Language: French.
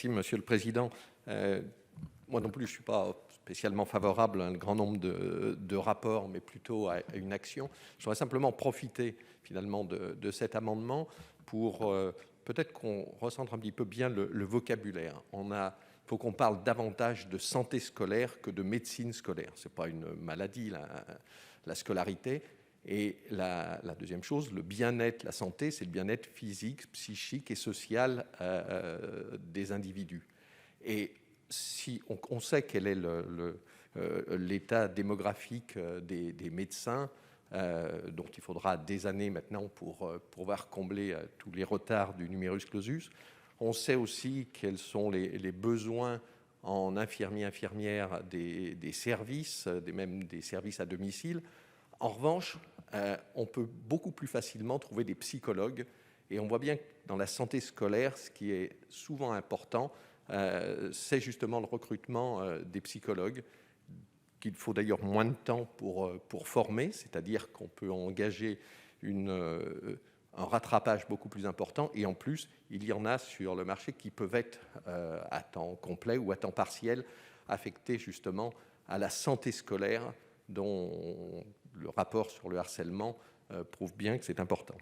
Merci, Monsieur le Président. Moi non plus, je ne suis pas spécialement favorable à un grand nombre de rapports, mais plutôt à une action. Je voudrais simplement profiter finalement de cet amendement pour peut-être qu'on recentre un petit peu bien le vocabulaire. Il faut qu'on parle davantage de santé scolaire que de médecine scolaire. Ce n'est pas une maladie, la scolarité. Et la deuxième chose, le bien-être, la santé, c'est le bien-être physique, psychique et social des individus. Et si on sait quel est l'état démographique des médecins, dont il faudra des années maintenant pour pouvoir combler tous les retards du numerus clausus, on sait aussi quels sont les besoins en infirmières des services, même des services à domicile. En revanche, on peut beaucoup plus facilement trouver des psychologues et on voit bien que dans la santé scolaire, ce qui est souvent important, c'est justement le recrutement des psychologues, qu'il faut d'ailleurs moins de temps pour former, c'est-à-dire qu'on peut engager un rattrapage beaucoup plus important et en plus, il y en a sur le marché qui peuvent être à temps complet ou à temps partiel, affectés justement à la santé scolaire dont le rapport sur le harcèlement prouve bien que c'est important.